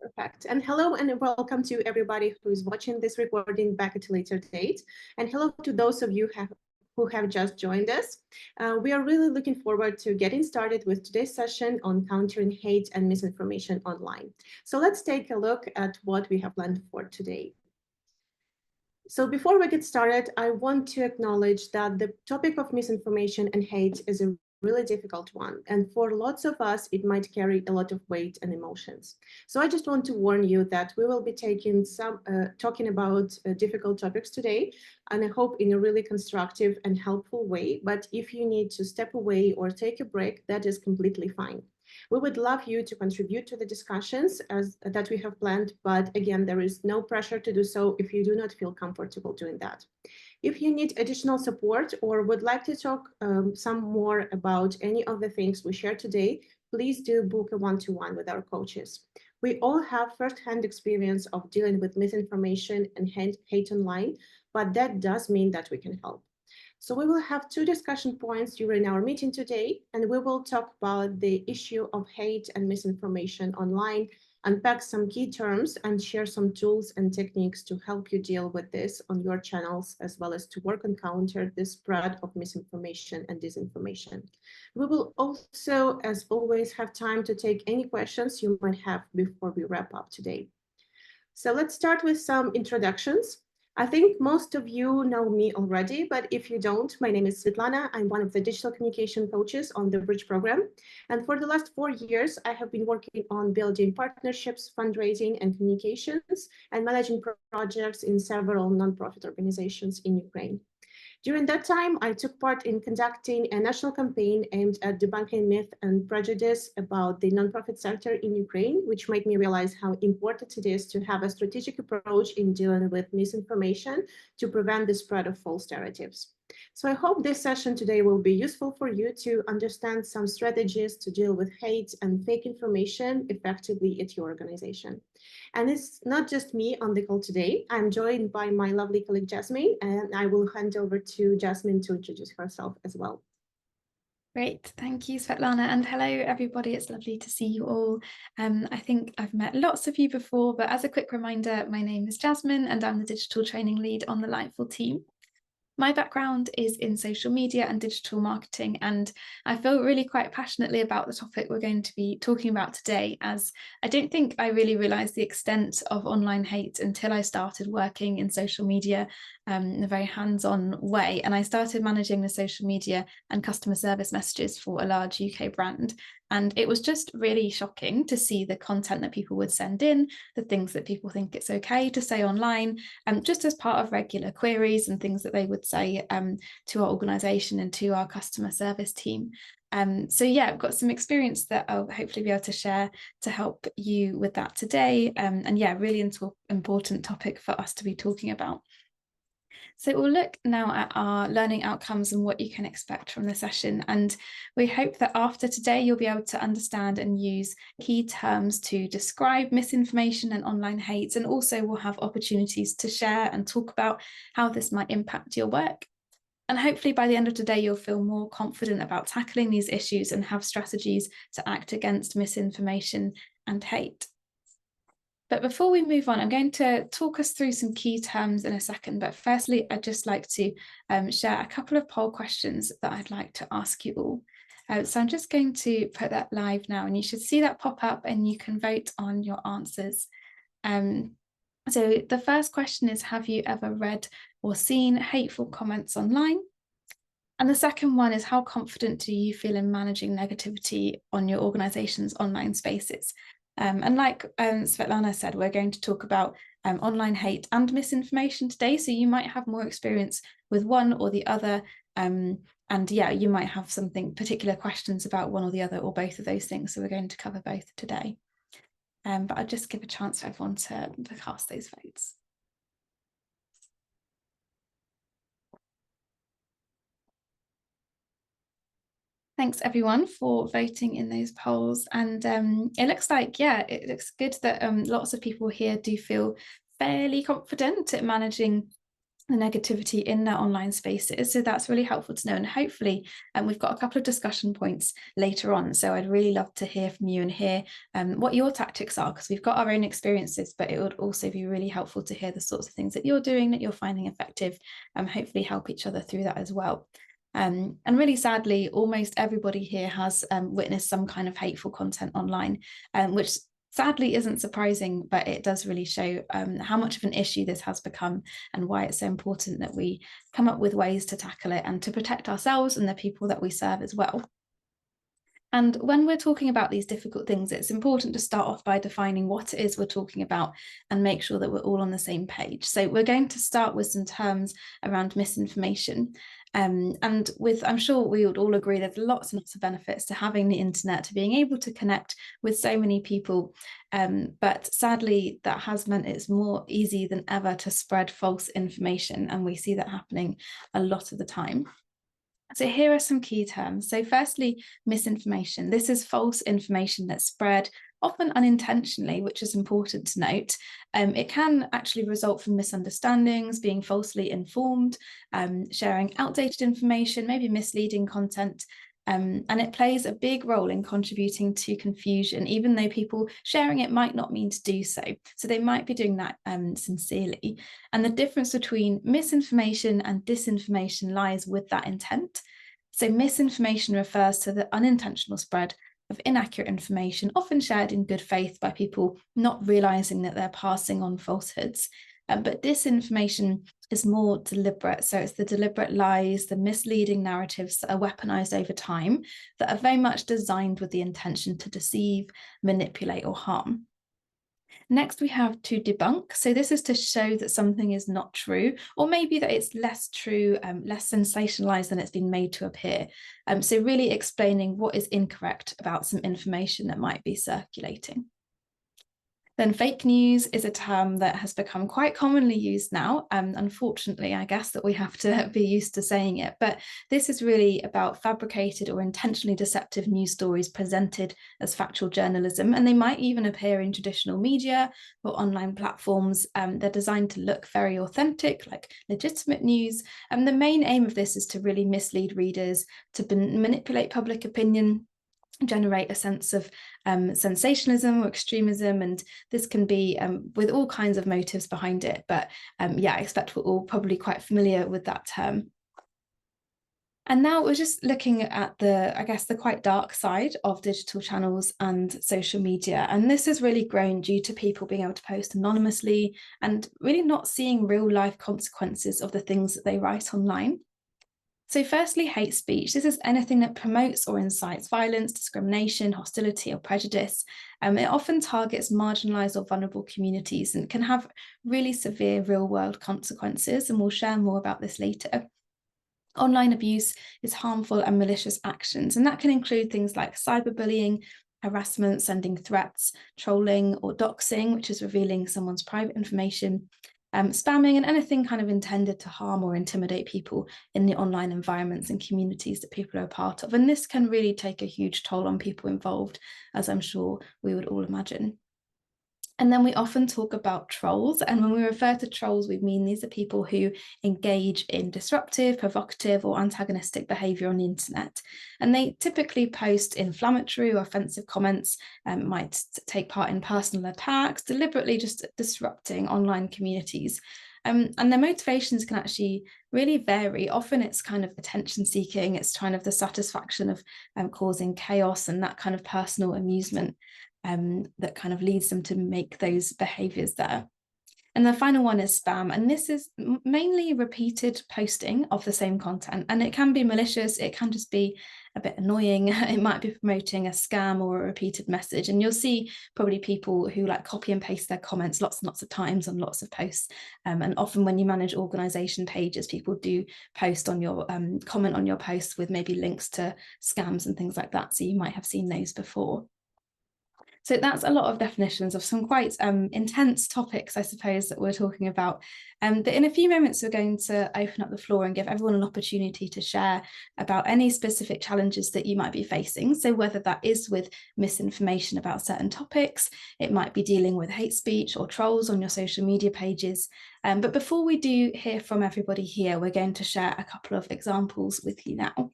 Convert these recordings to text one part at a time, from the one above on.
Perfect. And hello and welcome to everybody who's watching this recording back at a later date. And hello to those of you who have just joined us. We are really looking forward to getting started with today's session on countering hate and misinformation online. So let's take a look at what we have planned for today. So before we get started, I want to acknowledge that the topic of misinformation and hate is a really difficult one. And for lots of us, it might carry a lot of weight and emotions. So I just want to warn you that we will be talking about difficult topics today, and I hope in a really constructive and helpful way. But if you need to step away or take a break, that is completely fine. We would love you to contribute to the discussions that we have planned, but again, there is no pressure to do so if you do not feel comfortable doing that. If you need additional support or would like to talk some more about any of the things we share today, please do book a one-to-one with our coaches. We all have firsthand experience of dealing with misinformation and hate online, but that does mean that we can help. So we will have two discussion points during our meeting today, and we will talk about the issue of hate and misinformation online, unpack some key terms, and share some tools and techniques to help you deal with this on your channels, as well as to work and counter the spread of misinformation and disinformation. We will also, as always, have time to take any questions you might have before we wrap up today. So let's start with some introductions. I think most of you know me already, but if you don't, my name is Svetlana. I'm one of the digital communication coaches on the Bridge program. And for the last 4 years, I have been working on building partnerships, fundraising, and communications, and managing projects in several nonprofit organizations in Ukraine. During that time, I took part in conducting a national campaign aimed at debunking myth and prejudice about the nonprofit sector in Ukraine, which made me realize how important it is to have a strategic approach in dealing with misinformation to prevent the spread of false narratives. So I hope this session today will be useful for you to understand some strategies to deal with hate and fake information effectively at your organization. And it's not just me on the call today. I'm joined by my lovely colleague, Jasmine, and I will hand over to Jasmine to introduce herself as well. Great, thank you, Svetlana, and hello everybody. It's lovely to see you all. I think I've met lots of you before, but as a quick reminder, my name is Jasmine and I'm the digital training lead on the Lightful team. My background is in social media and digital marketing, and I feel really quite passionately about the topic we're going to be talking about today, as I don't think I really realised the extent of online hate until I started working in social media in a very hands-on way. And I started managing the social media and customer service messages for a large UK brand. And it was just really shocking to see the content that people would send in, the things that people think it's okay to say online, just as part of regular queries and things that they would say to our organisation and to our customer service team. So yeah, I've got some experience that I'll hopefully be able to share to help you with that today. And yeah, really important topic for us to be talking about. So we'll look now at our learning outcomes and what you can expect from the session. And we hope that after today, you'll be able to understand and use key terms to describe misinformation and online hate. And also we'll have opportunities to share and talk about how this might impact your work. And hopefully by the end of today, you'll feel more confident about tackling these issues and have strategies to act against misinformation and hate. But before we move on, I'm going to talk us through some key terms in a second. But firstly, I'd just like to share a couple of poll questions that I'd like to ask you all. So I'm just going to put that live now, and you should see that pop up and you can vote on your answers. So the first question is, have you ever read or seen hateful comments online? And the second one is, how confident do you feel in managing negativity on your organization's online spaces? And like Svetlana said, we're going to talk about online hate and misinformation today. So you might have more experience with one or the other. And yeah, you might have something particular questions about one or the other or both of those things. So we're going to cover both today. But I'll just give a chance for everyone to cast those votes. Thanks everyone for voting in those polls. And it looks like, yeah, it looks good that lots of people here do feel fairly confident at managing the negativity in their online spaces. So that's really helpful to know. And hopefully we've got a couple of discussion points later on. So I'd really love to hear from you and hear what your tactics are, because we've got our own experiences, but it would also be really helpful to hear the sorts of things that you're doing, that you're finding effective, and hopefully help each other through that as well. And really sadly, almost everybody here has witnessed some kind of hateful content online, which sadly isn't surprising, but it does really show how much of an issue this has become, and why it's so important that we come up with ways to tackle it and to protect ourselves and the people that we serve as well. And when we're talking about these difficult things, it's important to start off by defining what it is we're talking about and make sure that we're all on the same page. So we're going to start with some terms around misinformation. And I'm sure we would all agree there's lots and lots of benefits to having the internet, to being able to connect with so many people. But sadly, that has meant it's more easy than ever to spread false information. And we see that happening a lot of the time. So here are some key terms. So firstly, misinformation. This is false information that's spread, often unintentionally, which is important to note. It can actually result from misunderstandings, being falsely informed, sharing outdated information, maybe misleading content. And it plays a big role in contributing to confusion, even though people sharing it might not mean to do so. So they might be doing that sincerely. And the difference between misinformation and disinformation lies with that intent. So misinformation refers to the unintentional spread of inaccurate information, often shared in good faith by people not realizing that they're passing on falsehoods. But disinformation is more deliberate. So it's the deliberate lies, the misleading narratives that are weaponized over time, that are very much designed with the intention to deceive, manipulate, or harm. Next, we have to debunk. So this is to show that something is not true, or maybe that it's less true, less sensationalized than it's been made to appear. So really explaining what is incorrect about some information that might be circulating. Then fake news is a term that has become quite commonly used now. Unfortunately, I guess that we have to be used to saying it, but this is really about fabricated or intentionally deceptive news stories presented as factual journalism, and they might even appear in traditional media or online platforms. They're designed to look very authentic, like legitimate news. And the main aim of this is to really mislead readers, to manipulate public opinion, generate a sense of sensationalism or extremism, and this can be with all kinds of motives behind it. But yeah, I expect we're all probably quite familiar with that term. And now we're just looking at I guess, the quite dark side of digital channels and social media. And this has really grown due to people being able to post anonymously and really not seeing real life consequences of the things that they write online. So firstly, hate speech. This is anything that promotes or incites violence, discrimination, hostility, or prejudice. It often targets marginalized or vulnerable communities and can have really severe real-world consequences, and we'll share more about this later. Online abuse is harmful and malicious actions, and that can include things like cyberbullying, harassment, sending threats, trolling, or doxing, which is revealing someone's private information, spamming, and anything kind of intended to harm or intimidate people in the online environments and communities that people are a part of. And this can really take a huge toll on people involved, as I'm sure we would all imagine. And then we often talk about trolls. And when we refer to trolls, we mean these are people who engage in disruptive, provocative, or antagonistic behavior on the internet. And they typically post inflammatory or offensive comments, might take part in personal attacks, deliberately just disrupting online communities. And their motivations can actually really vary. Often it's kind of attention seeking, it's kind of the satisfaction of causing chaos and that kind of personal amusement that kind of leads them to make those behaviors there. And the final one is spam, and this is mainly repeated posting of the same content, and it can be malicious, it can just be a bit annoying, it might be promoting a scam or a repeated message, and you'll see probably people who like copy and paste their comments lots and lots of times on lots of posts, and often when you manage organization pages, people do post on your comment on your posts with maybe links to scams and things like that, so you might have seen those before. So that's a lot of definitions of some quite intense topics, I suppose, that we're talking about. But in a few moments, we're going to open up the floor and give everyone an opportunity to share about any specific challenges that you might be facing. So whether that is with misinformation about certain topics, it might be dealing with hate speech or trolls on your social media pages. But before we do hear from everybody here, we're going to share a couple of examples with you now.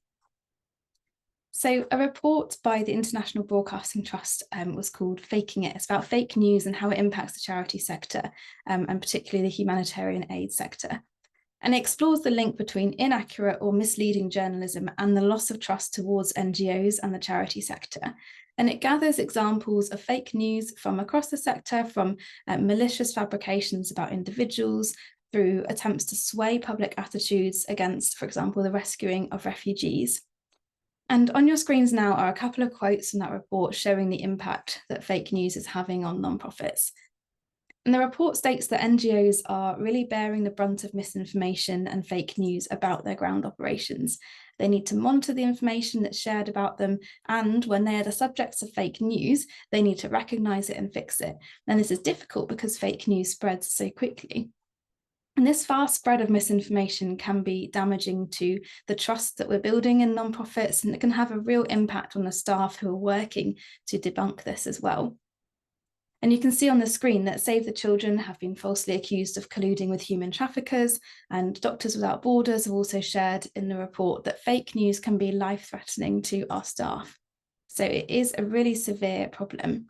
So a report by the International Broadcasting Trust was called Faking It. It's about fake news and how it impacts the charity sector, and particularly the humanitarian aid sector. And it explores the link between inaccurate or misleading journalism and the loss of trust towards NGOs and the charity sector. And it gathers examples of fake news from across the sector, from malicious fabrications about individuals, through attempts to sway public attitudes against, for example, the rescuing of refugees. And on your screens now are a couple of quotes from that report showing the impact that fake news is having on nonprofits. And the report states that NGOs are really bearing the brunt of misinformation and fake news about their ground operations. They need to monitor the information that's shared about them, and when they are the subjects of fake news, they need to recognise it and fix it. And this is difficult because fake news spreads so quickly. And this fast spread of misinformation can be damaging to the trust that we're building in nonprofits, and it can have a real impact on the staff who are working to debunk this as well. And you can see on the screen that Save the Children have been falsely accused of colluding with human traffickers, and Doctors Without Borders have also shared in the report that fake news can be life-threatening to our staff. So it is a really severe problem.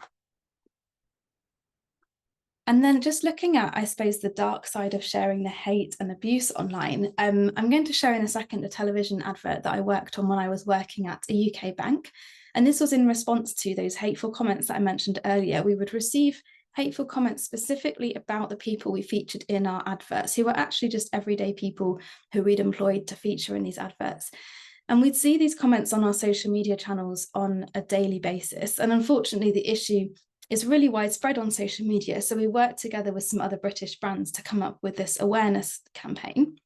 And then just looking at, I suppose, the dark side of sharing the hate and abuse online, I'm going to show in a second a television advert that I worked on when I was working at a UK bank. And this was in response to those hateful comments that I mentioned earlier. We would receive hateful comments specifically about the people we featured in our adverts, who were actually just everyday people who we'd employed to feature in these adverts. And we'd see these comments on our social media channels on a daily basis. And unfortunately, the issue is really widespread on social media. So we worked together with some other British brands to come up with this awareness campaign.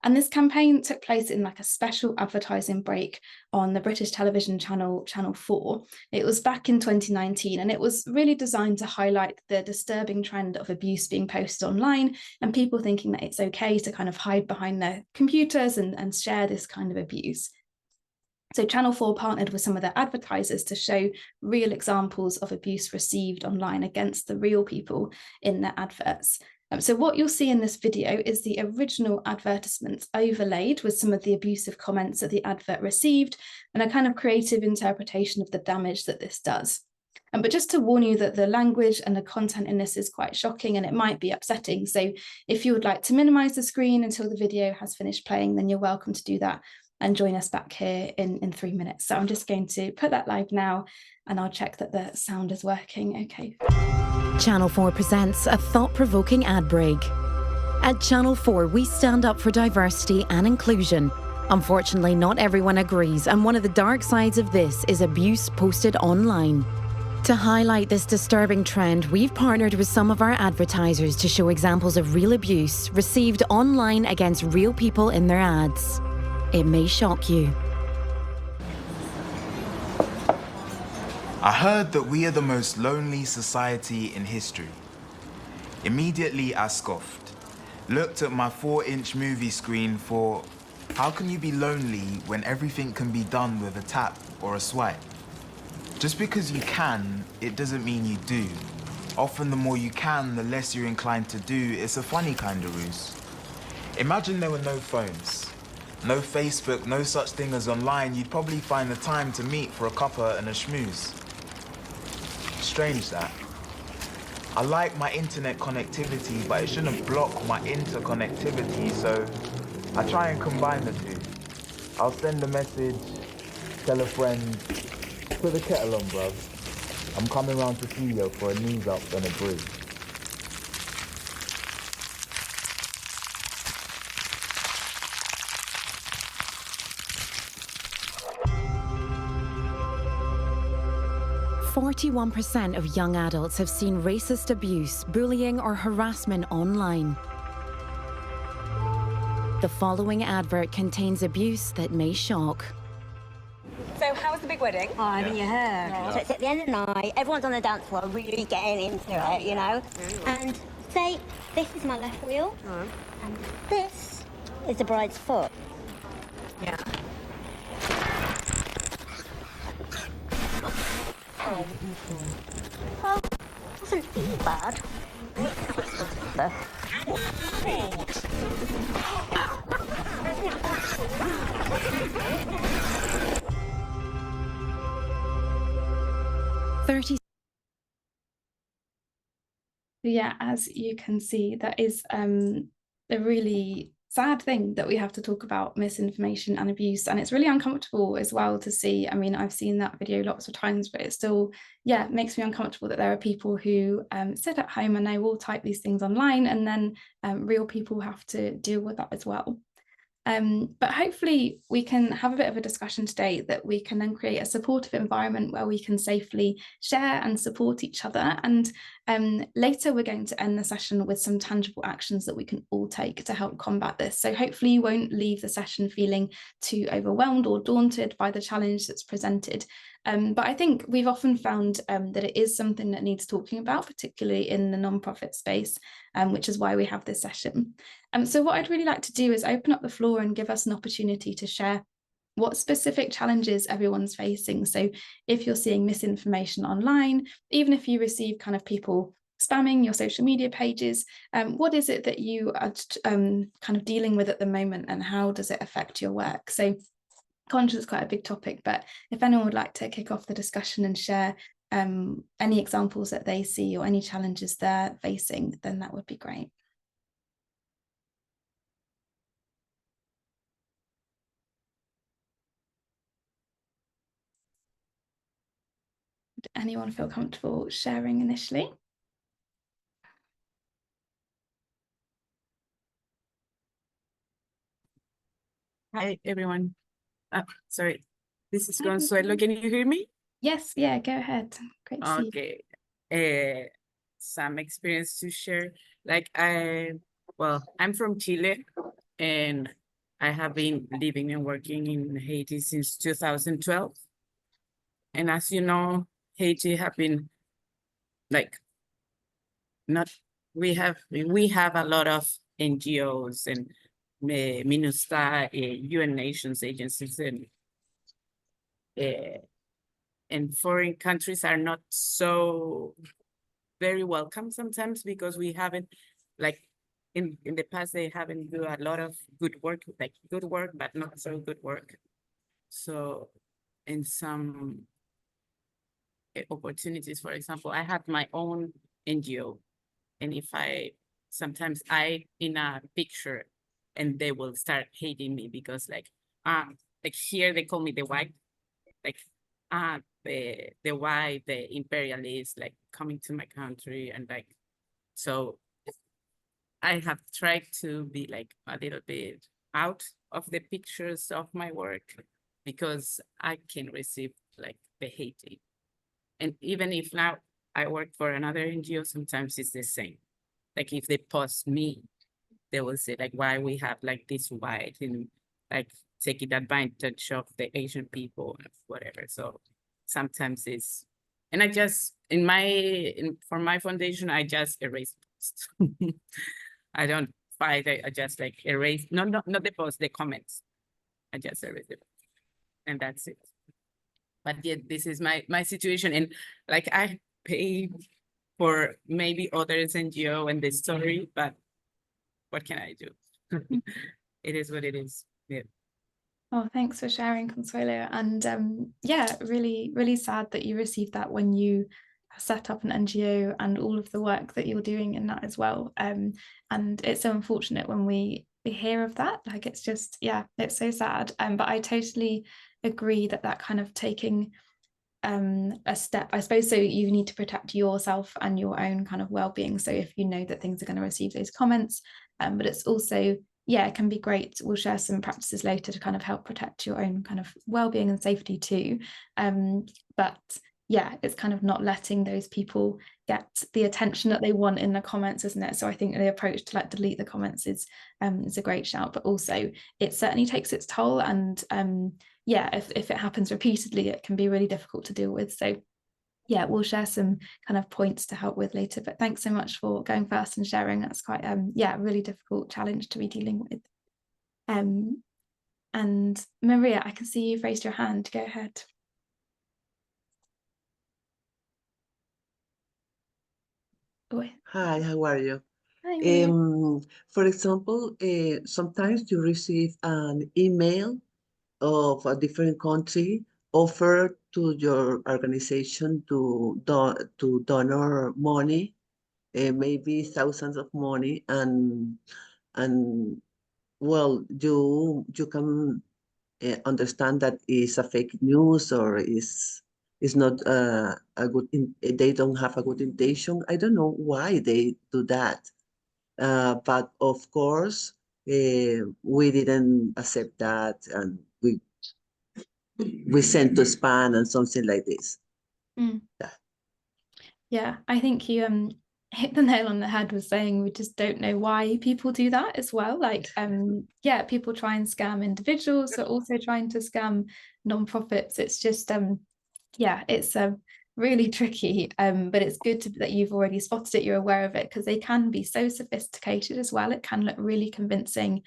And this campaign took place in like a special advertising break on the British television channel, Channel 4. It was back in 2019, and it was really designed to highlight the disturbing trend of abuse being posted online and people thinking that it's okay to kind of hide behind their computers and share this kind of abuse. So Channel 4 partnered with some of their advertisers to show real examples of abuse received online against the real people in their adverts. So what you'll see in this video is the original advertisements overlaid with some of the abusive comments that the advert received, and a kind of creative interpretation of the damage that this does. But just to warn you that the language and the content in this is quite shocking and it might be upsetting. So if you would like to minimize the screen until the video has finished playing, then you're welcome to do that and join us back here in 3 minutes. So I'm just going to put that live now, and I'll check that the sound is working. Okay. Channel 4 presents a thought-provoking ad break. At Channel 4, we stand up for diversity and inclusion. Unfortunately, not everyone agrees, and one of the dark sides of this is abuse posted online. To highlight this disturbing trend, we've partnered with some of our advertisers to show examples of real abuse received online against real people in their ads. It may shock you. I heard that we are the most lonely society in history. Immediately I scoffed, looked at my 4-inch movie screen for, how can you be lonely when everything can be done with a tap or a swipe? Just because you can, it doesn't mean you do. Often the more you can, the less you're inclined to do. It's a funny kind of ruse. Imagine there were no phones. No Facebook, no such thing as online. You'd probably find the time to meet for a cuppa and a schmooze. Strange that. I like my internet connectivity, but it shouldn't block my interconnectivity, so I try and combine the two. I'll send a message, tell a friend, put the kettle on, bruv. I'm coming round to see you for a knees up and a brew. %41% of young adults have seen racist abuse, bullying or harassment online. The following advert contains abuse that may shock. So how was the big wedding? Oh, haven't you heard? No. So it's at the end of the night, everyone's on the dance floor really getting into it, you know? And say, this is my left wheel, and this is the bride's foot. Yeah. Well, it wasn't too bad. Yeah, as you can see, that is a really sad thing that we have to talk about misinformation and abuse, and it's really uncomfortable as well to see. I mean, I've seen that video lots of times, but it still, yeah, makes me uncomfortable that there are people who sit at home and they will type these things online, and then real people have to deal with that as well. But hopefully we can have a bit of a discussion today that we can then create a supportive environment where we can safely share and support each other. And later we're going to end the session with some tangible actions that we can all take to help combat this. So hopefully you won't leave the session feeling too overwhelmed or daunted by the challenge that's presented. But I think we've often found that it is something that needs talking about, particularly in the nonprofit space, which is why we have this session. So what I'd really like to do is open up the floor and give us an opportunity to share what specific challenges everyone's facing. So if you're seeing misinformation online, even if you receive kind of people spamming your social media pages, what is it that you are kind of dealing with at the moment, and how does it affect your work? So conscious is quite a big topic, but if anyone would like to kick off the discussion and share any examples that they see or any challenges they're facing, then that would be great. Would anyone feel comfortable sharing initially? Hi, everyone. Sorry, this is Consuelo. Can you hear me? Yes, yeah, go ahead. Great to see you. Okay. Some experience to share. Like I'm from Chile, and I have been living and working in Haiti since 2012. And as you know, Haiti have been like we have a lot of NGOs and MINUSTA, UN nations agencies, and foreign countries are not so very welcome sometimes, because we haven't, like in the past, they haven't do a lot of good work, but not so good work. So in some opportunities, for example, I have my own NGO, and if sometimes I in a picture, and they will start hating me because like here they call me the white, like the white, the imperialist, like coming to my country, and like, so I have tried to be like a little bit out of the pictures of my work, because I can receive like the hating. And even if now I work for another NGO, sometimes it's the same. Like if they post me, they will say like, why we have like this white, and like taking advantage of the Asian people, whatever. So sometimes it's, and I just, for my foundation, I just erase posts. I don't fight, I just like erase, not the post, the comments. I just erase it, and that's it. But yeah, this is my situation. And like I pay for maybe others NGO and the story, but what can I do? It is what it is. Yeah. Oh, thanks for sharing, Consuelo. And yeah, really, really sad that you received that when you set up an NGO, and all of the work that you're doing in that as well. And it's so unfortunate when we hear of that. Like, it's just, yeah, it's so sad. But I totally agree that kind of taking a step, I suppose, so you need to protect yourself and your own kind of well-being. So if you know that things are going to receive those comments, but it's also, yeah, it can be great. We'll share some practices later to kind of help protect your own kind of well-being and safety too. But yeah, it's kind of not letting those people get the attention that they want in the comments, isn't it? So I think the approach to like delete the comments is a great shout, but also it certainly takes its toll. And yeah, if it happens repeatedly, it can be really difficult to deal with. So yeah, we'll share some kind of points to help with later, but thanks so much for going first and sharing. That's quite yeah, a really difficult challenge to be dealing with. And Maria, I can see you've raised your hand. Go ahead. Hi, how are you? Hi, Maria. For example, sometimes you receive an email of a different country offer to your organization to donor money, maybe thousands of money, and well, you can understand that is a fake news or is not a good. They don't have a good intention. I don't know why they do that, but of course we didn't accept that, and we sent to spam and something like this. Mm. Yeah. Yeah, I think you hit the nail on the head with saying we just don't know why people do that as well. Like yeah, people try and scam individuals, but also trying to scam non-profits. It's just yeah, it's really tricky, but it's good that you've already spotted it, you're aware of it, because they can be so sophisticated as well. It can look really convincing.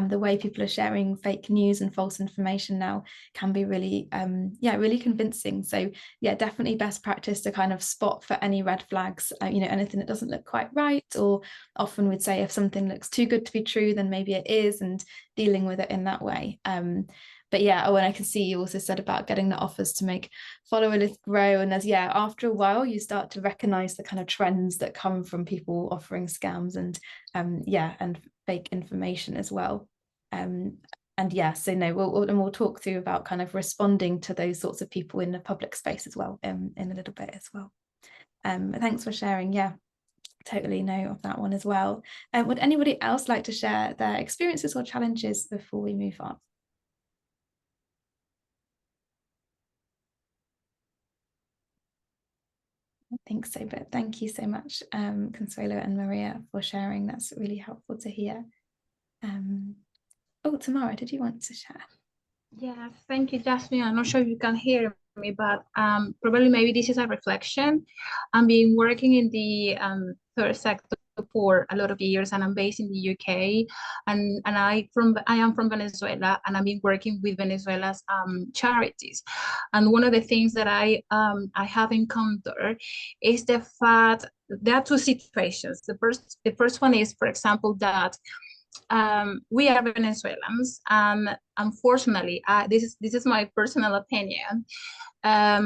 The way people are sharing fake news and false information now can be really yeah, really convincing. So yeah, definitely best practice to kind of spot for any red flags, you know, anything that doesn't look quite right, or often we'd say if something looks too good to be true, then maybe it is, and dealing with it in that way. But yeah, oh, and I can see you also said about getting the offers to make follower list grow. And yeah, after a while, you start to recognize the kind of trends that come from people offering scams and yeah, and fake information as well. And yeah, so no, we'll talk through about kind of responding to those sorts of people in the public space as well in a little bit as well. Thanks for sharing. Yeah, totally know of that one as well. Would anybody else like to share their experiences or challenges before we move on? I think so, but thank you so much, Consuelo and Maria, for sharing. That's really helpful to hear. Oh, Tamara, did you want to share? Yeah, thank you, Jasmine. I'm not sure if you can hear me, but probably maybe this is a reflection. I've been working in the third sector for a lot of years, and I'm based in the UK, and I am from Venezuela, and I've been working with Venezuela's charities. And one of the things that I have encountered is the fact there are two situations. The first one is, for example, that we are Venezuelans, and unfortunately, this is my personal opinion. A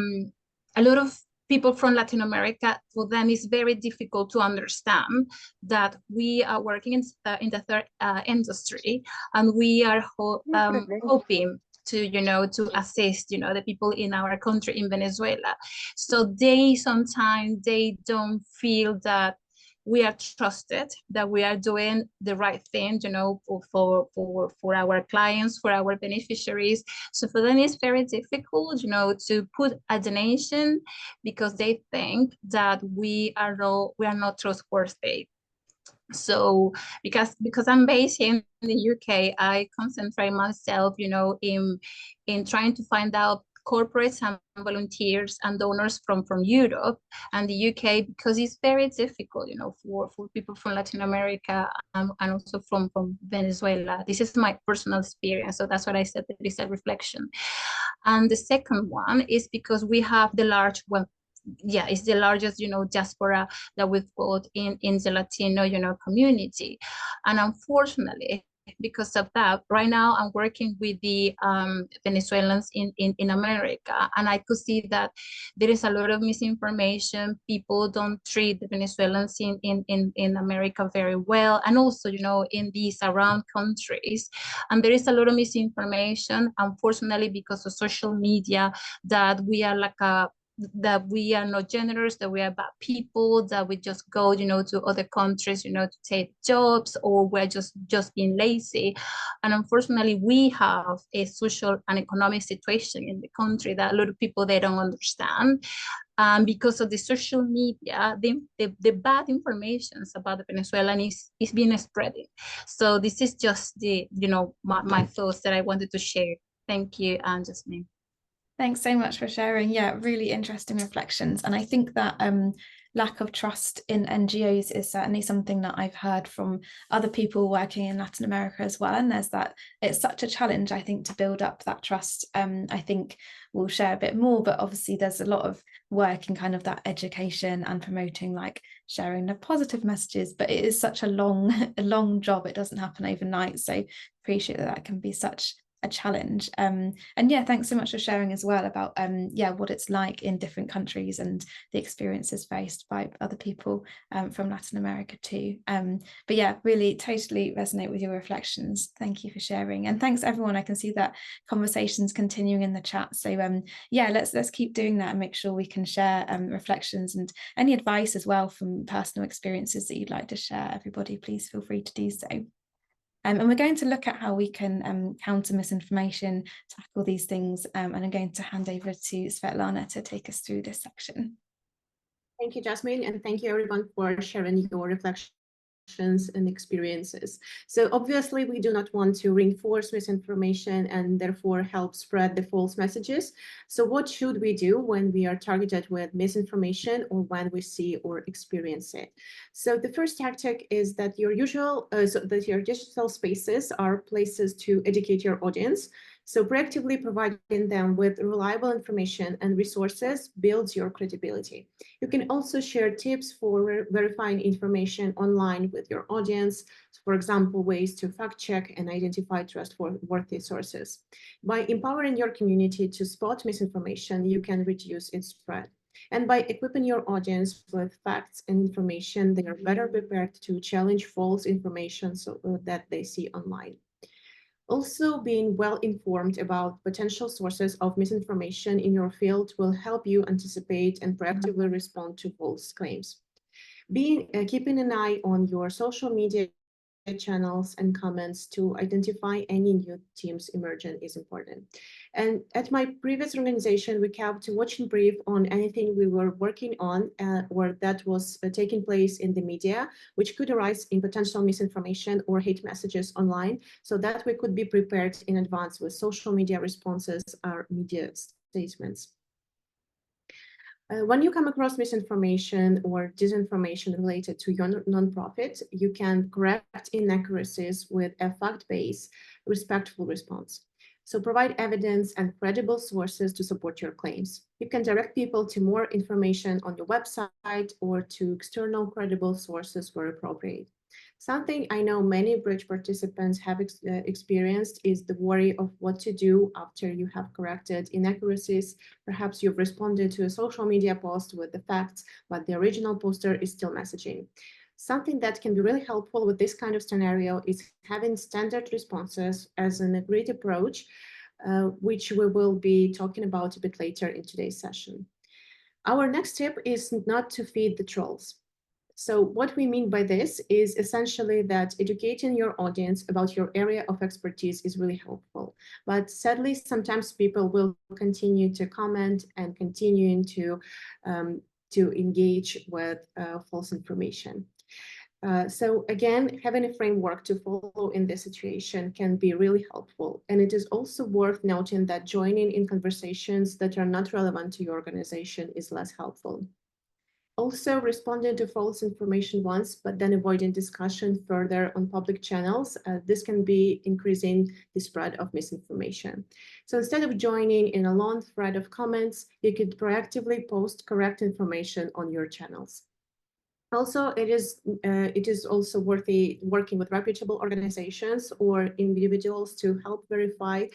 lot of people from Latin America, for them, it's very difficult to understand that we are working in the third industry, and we are hoping to to assist the people in our country in Venezuela. So sometimes they don't feel that we are trusted, that we are doing the right thing, for our clients, for our beneficiaries. So for them, it's very difficult, to put a donation because they think that we are not trustworthy. So because I'm based in the UK, I concentrate myself, in trying to find out corporates and volunteers and donors from Europe and the UK, because it's very difficult, for people from Latin America and also from Venezuela. This is my personal experience, so that's what I said, that is a reflection. And the second one is because we have it's the largest, diaspora that we've got in the Latino, community. And unfortunately, because of that, right now I'm working with the Venezuelans in America, and I could see that there is a lot of misinformation. People don't treat the Venezuelans in America very well, and also, in the surround countries. And there is a lot of misinformation, unfortunately, because of social media, that we are that we are not generous, that we are bad people, that we just go, to other countries, to take jobs, or we're just being lazy. And unfortunately, we have a social and economic situation in the country that a lot of people, they don't understand. Because of the social media, the bad information about the Venezuelan is being spreading. So this is just my thoughts that I wanted to share. Thank you, Jasmine. Thanks so much for sharing. Yeah, really interesting reflections. And I think that lack of trust in NGOs is certainly something that I've heard from other people working in Latin America as well. And there's that, it's such a challenge, I think, to build up that trust. I think we'll share a bit more, but obviously there's a lot of work in kind of that education and promoting, like sharing the positive messages, but it is such a long job. It doesn't happen overnight. So appreciate that can be such a challenge. And yeah, thanks so much for sharing as well about what it's like in different countries and the experiences faced by other people from Latin America too. But yeah, really totally resonate with your reflections. Thank you for sharing, and thanks everyone. I can see that conversations continuing in the chat, so yeah, let's keep doing that and make sure we can share reflections and any advice as well from personal experiences that you'd like to share. Everybody, please feel free to do so. And we're going to look at how we can counter misinformation, tackle these things, and I'm going to hand over to Svetlana to take us through this section. Thank you, Jasmine, and thank you everyone for sharing your reflections and experiences. So obviously we do not want to reinforce misinformation and therefore help spread the false messages. So what should we do when we are targeted with misinformation or when we see or experience it? So the first tactic is that your digital spaces are places to educate your audience. So proactively providing them with reliable information and resources builds your credibility. You can also share tips for verifying information online with your audience. For example, ways to fact check and identify trustworthy sources. By empowering your community to spot misinformation, you can reduce its spread. And by equipping your audience with facts and information, they are better prepared to challenge false information that they see online. Also, being well informed about potential sources of misinformation in your field will help you anticipate and proactively respond to false claims. Keeping an eye on your social media channels and comments to identify any new themes emerging is important. And at my previous organization, we kept a watching brief on anything we were working on or that was taking place in the media, which could arise in potential misinformation or hate messages online, so that we could be prepared in advance with social media responses or media statements. When you come across misinformation or disinformation related to your nonprofit, you can correct inaccuracies with a fact-based, respectful response. So provide evidence and credible sources to support your claims. You can direct people to more information on your website or to external credible sources where appropriate. Something I know many bridge participants have experienced is the worry of what to do after you have corrected inaccuracies. Perhaps you've responded to a social media post with the facts, but the original poster is still messaging. Something that can be really helpful with this kind of scenario is having standard responses as an agreed approach, which we will be talking about a bit later in today's session. Our next tip is not to feed the trolls. So what we mean by this is essentially that educating your audience about your area of expertise is really helpful. But sadly, sometimes people will continue to comment and continuing to engage with false information. So again, having a framework to follow in this situation can be really helpful. And it is also worth noting that joining in conversations that are not relevant to your organization is less helpful. Also, responding to false information once, but then avoiding discussion further on public channels, this can be increasing the spread of misinformation. So instead of joining in a long thread of comments, you could proactively post correct information on your channels. Also, it is also worthy working with reputable organizations or individuals to help verify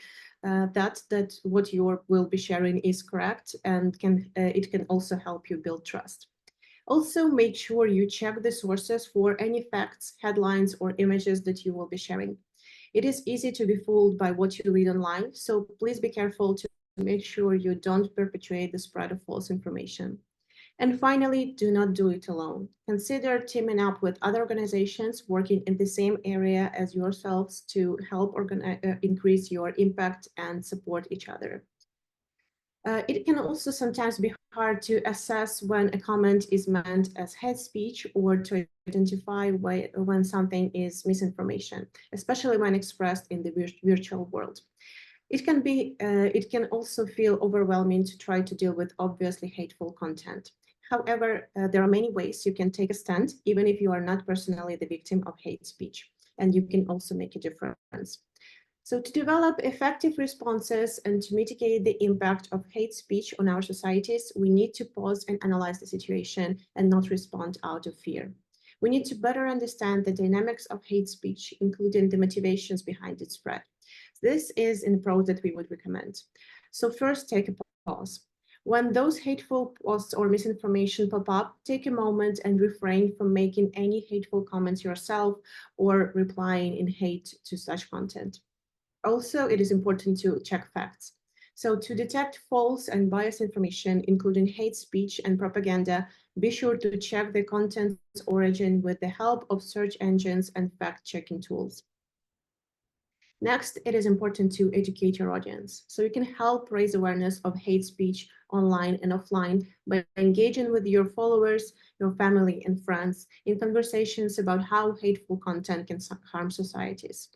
that what you will be sharing is correct, and it can also help you build trust. Also, make sure you check the sources for any facts, headlines, or images that you will be sharing. It is easy to be fooled by what you read online, so please be careful to make sure you don't perpetuate the spread of false information. And finally, do not do it alone. Consider teaming up with other organizations working in the same area as yourselves to help increase your impact and support each other. It can also sometimes be hard to assess when a comment is meant as hate speech or to identify when something is misinformation, especially when expressed in the virtual world. It can also feel overwhelming to try to deal with obviously hateful content. However, there are many ways you can take a stand, even if you are not personally the victim of hate speech, and you can also make a difference. So to develop effective responses and to mitigate the impact of hate speech on our societies, we need to pause and analyze the situation and not respond out of fear. We need to better understand the dynamics of hate speech, including the motivations behind its spread. This is an approach that we would recommend. So first, take a pause. When those hateful posts or misinformation pop up, take a moment and refrain from making any hateful comments yourself or replying in hate to such content. Also, it is important to check facts. So to detect false and biased information, including hate speech and propaganda, be sure to check the content's origin with the help of search engines and fact-checking tools. Next, it is important to educate your audience. So you can help raise awareness of hate speech online and offline by engaging with your followers, your family, and friends in conversations about how hateful content can harm societies.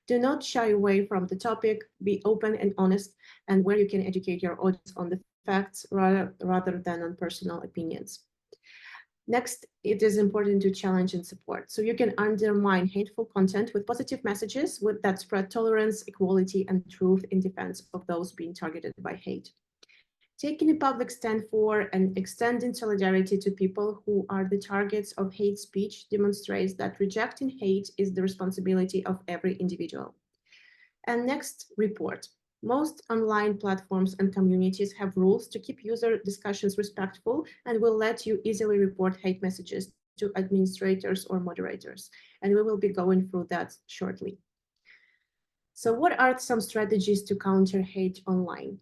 Do not shy away from the topic, be open and honest, and where you can educate your audience on the facts rather than on personal opinions. Next, it is important to challenge and support. So you can undermine hateful content with positive messages that spread tolerance, equality, and truth in defense of those being targeted by hate. Taking a public stand for and extending solidarity to people who are the targets of hate speech demonstrates that rejecting hate is the responsibility of every individual. And next, report. Most online platforms and communities have rules to keep user discussions respectful and will let you easily report hate messages to administrators or moderators. And we will be going through that shortly. So what are some strategies to counter hate online?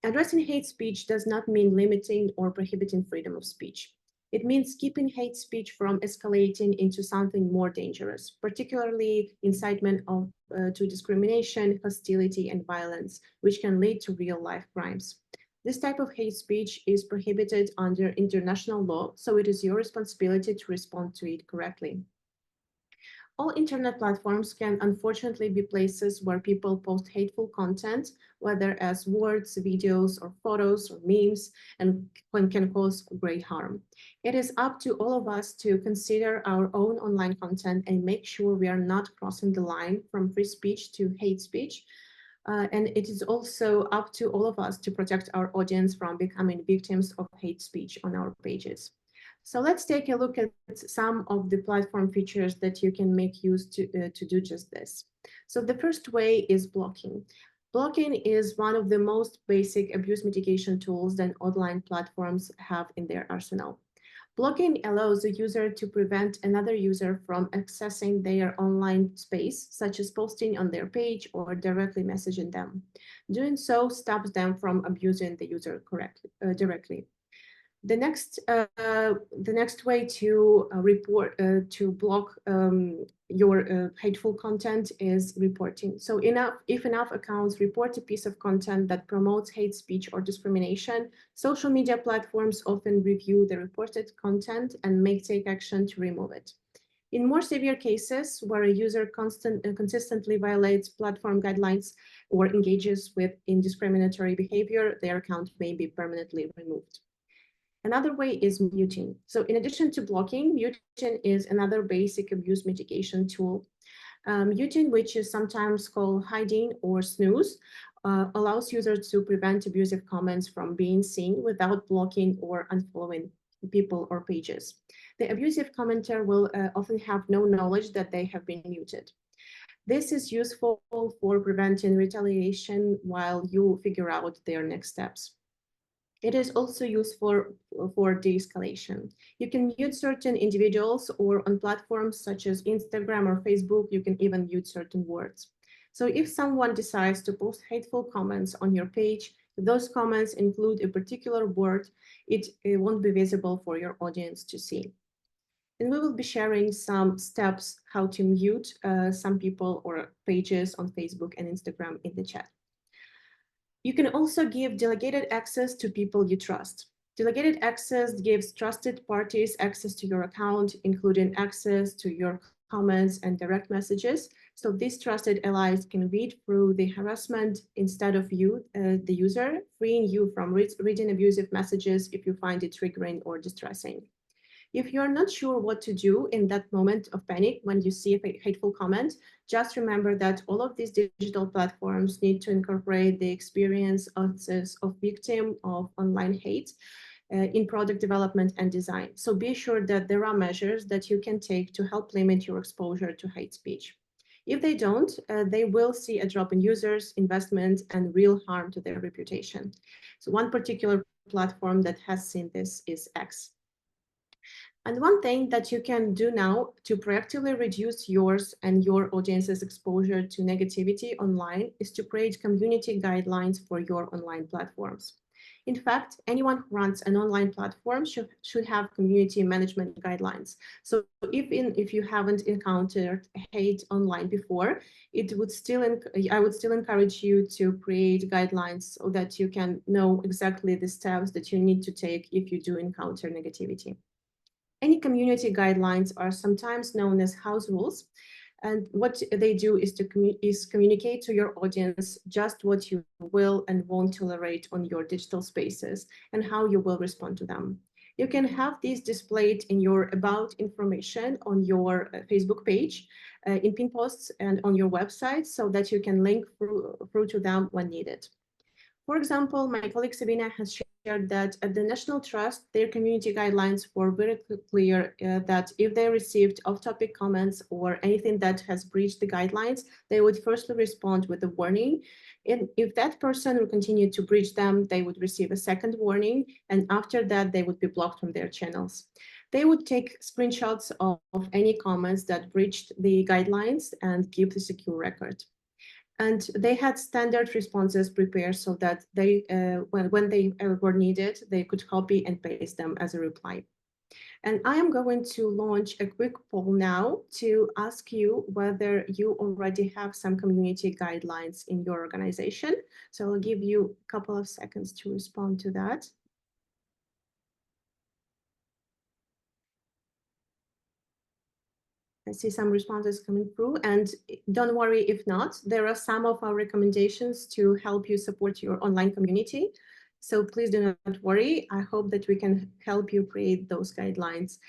Addressing hate speech does not mean limiting or prohibiting freedom of speech. It means keeping hate speech from escalating into something more dangerous, particularly incitement to discrimination, hostility, and violence, which can lead to real-life crimes. This type of hate speech is prohibited under international law, so it is your responsibility to respond to it correctly. All internet platforms can unfortunately be places where people post hateful content, whether as words, videos, or photos, or memes, and can cause great harm. It is up to all of us to consider our own online content and make sure we are not crossing the line from free speech to hate speech. And it is also up to all of us to protect our audience from becoming victims of hate speech on our pages. So let's take a look at some of the platform features that you can make use to do just this. So the first way is blocking. Blocking is one of the most basic abuse mitigation tools that online platforms have in their arsenal. Blocking allows the user to prevent another user from accessing their online space, such as posting on their page or directly messaging them. Doing so stops them from abusing the user directly. The next way to to block your hateful content is reporting. So if enough accounts report a piece of content that promotes hate speech or discrimination, social media platforms often review the reported content and take action to remove it. In more severe cases, where a user consistently violates platform guidelines or engages with indiscriminatory behavior, their account may be permanently removed. Another way is muting. So in addition to blocking, muting is another basic abuse mitigation tool. Muting, which is sometimes called hiding or snooze, allows users to prevent abusive comments from being seen without blocking or unfollowing people or pages. The abusive commenter will often have no knowledge that they have been muted. This is useful for preventing retaliation while you figure out their next steps. It is also useful for de-escalation. You can mute certain individuals, or on platforms such as Instagram or Facebook, you can even mute certain words. So if someone decides to post hateful comments on your page, those comments include a particular word, it won't be visible for your audience to see. And we will be sharing some steps how to mute some people or pages on Facebook and Instagram in the chat. You can also give delegated access to people you trust. Delegated access gives trusted parties access to your account, including access to your comments, and direct messages. So these trusted allies can read through the harassment instead of you, the user, freeing you from reading abusive messages if you find it triggering or distressing. If you're not sure what to do in that moment of panic when you see a hateful comment, just remember that all of these digital platforms need to incorporate the experience of victim of online hate in product development and design. So be sure that there are measures that you can take to help limit your exposure to hate speech. If they don't, they will see a drop in users, investment, and real harm to their reputation. So one particular platform that has seen this is X. And one thing that you can do now to proactively reduce yours and your audience's exposure to negativity online is to create community guidelines for your online platforms. In fact, anyone who runs an online platform should have community management guidelines. So if you haven't encountered hate online before, I would still encourage you to create guidelines so that you can know exactly the steps that you need to take if you do encounter negativity. Any community guidelines are sometimes known as house rules, and what they do is to communicate to your audience just what you will and won't tolerate on your digital spaces and how you will respond to them. You can have these displayed in your about information on your Facebook page, in pin posts, and on your website so that you can link through to them when needed. For example, my colleague Sabina has shared that at the National Trust, their community guidelines were very clear that if they received off-topic comments or anything that has breached the guidelines, they would firstly respond with a warning. And if that person will continue to breach them, they would receive a second warning. And after that, they would be blocked from their channels. They would take screenshots of any comments that breached the guidelines and keep the secure record. And they had standard responses prepared so that they, when they were needed, they could copy and paste them as a reply. And I am going to launch a quick poll now to ask you whether you already have some community guidelines in your organization. So I'll give you a couple of seconds to respond to that. I see some responses coming through, and don't worry if not, there are some of our recommendations to help you support your online community. So please do not worry. I hope that we can help you create those guidelines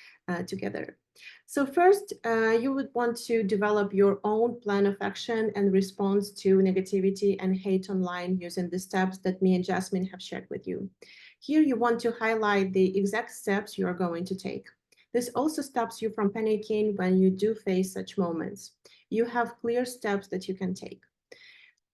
together. So first, you would want to develop your own plan of action and response to negativity and hate online using the steps that me and Jasmine have shared with you. Here, you want to highlight the exact steps you are going to take. This also stops you from panicking when you do face such moments. You have clear steps that you can take.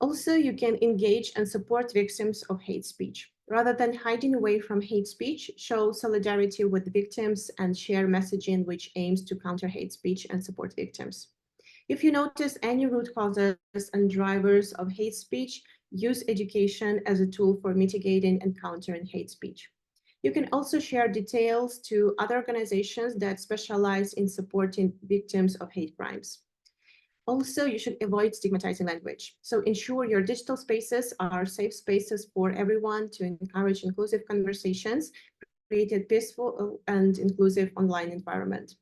Also, you can engage and support victims of hate speech. Rather than hiding away from hate speech, show solidarity with victims and share messaging which aims to counter hate speech and support victims. If you notice any root causes and drivers of hate speech, use education as a tool for mitigating and countering hate speech. You can also share details to other organizations that specialize in supporting victims of hate crimes. Also, you should avoid stigmatizing language. So ensure your digital spaces are safe spaces for everyone to encourage inclusive conversations, create a peaceful and inclusive online environment.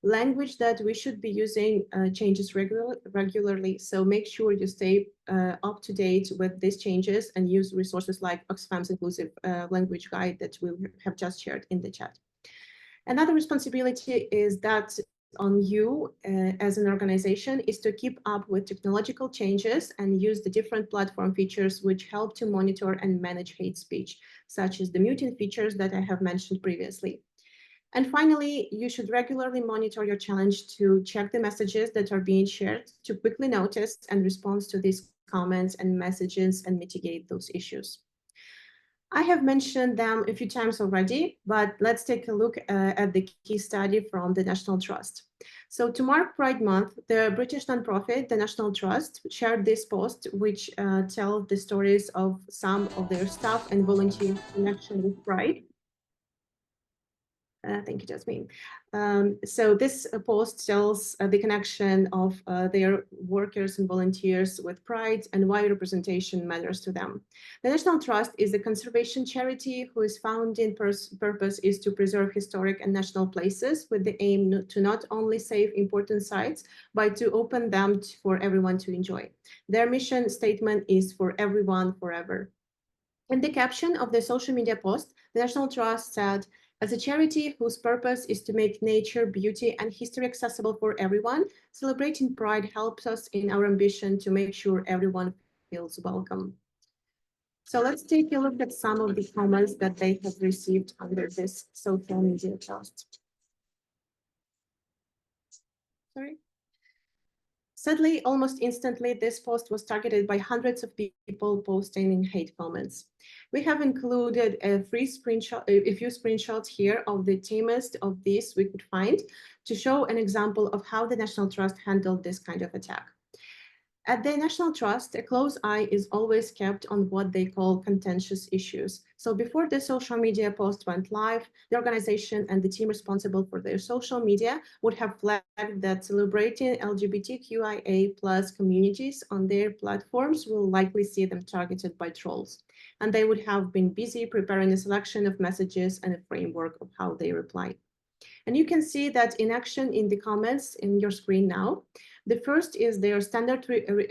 Language that we should be using changes regularly, so make sure you stay up to date with these changes and use resources like Oxfam's inclusive language guide that we have just shared in the chat. Another responsibility is that on you as an organization is to keep up with technological changes and use the different platform features which help to monitor and manage hate speech, such as the muting features that I have mentioned previously. And finally, you should regularly monitor your challenge to check the messages that are being shared to quickly notice and respond to these comments and messages and mitigate those issues. I have mentioned them a few times already, but let's take a look at the key study from the National Trust. So to mark Pride Month, the British nonprofit, the National Trust, shared this post, which tell the stories of some of their staff and volunteers in connection with Pride. Thank you, Jasmine. So this post tells the connection of their workers and volunteers with pride and why representation matters to them. The National Trust is a conservation charity whose founding purpose is to preserve historic and national places with the aim to not only save important sites, but to open them for everyone to enjoy. Their mission statement is for everyone, forever. In the caption of the social media post, the National Trust said, as a charity whose purpose is to make nature, beauty, and history accessible for everyone, celebrating Pride helps us in our ambition to make sure everyone feels welcome. So let's take a look at some of the comments that they have received under this social media post. Sorry. Sadly, almost instantly, this post was targeted by hundreds of people posting hate comments. We have included a few screenshots here of the tamest of these we could find to show an example of how the National Trust handled this kind of attack. At the National Trust, a close eye is always kept on what they call contentious issues. So before the social media post went live, the organization and the team responsible for their social media would have flagged that celebrating LGBTQIA+ communities on their platforms will likely see them targeted by trolls. And they would have been busy preparing a selection of messages and a framework of how they reply. And you can see that in action in the comments in your screen now. The first is their standard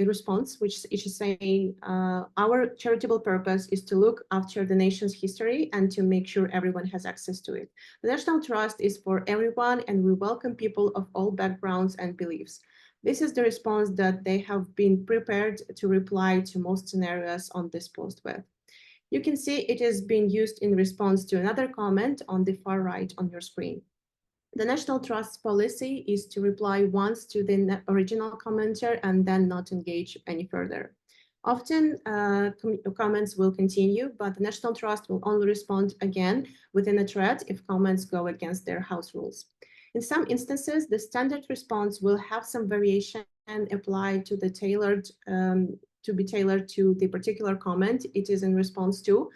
response, which is saying, our charitable purpose is to look after the nation's history and to make sure everyone has access to it. The National Trust is for everyone, and we welcome people of all backgrounds and beliefs. This is the response that they have been prepared to reply to most scenarios on this post with. You can see it is being used in response to another comment on the far right on your screen. The National Trust's policy is to reply once to the original commenter and then not engage any further. Often comments will continue, but the National Trust will only respond again within a thread if comments go against their house rules. In some instances, the standard response will have some variation applied to the to be tailored to the particular comment it is in response to,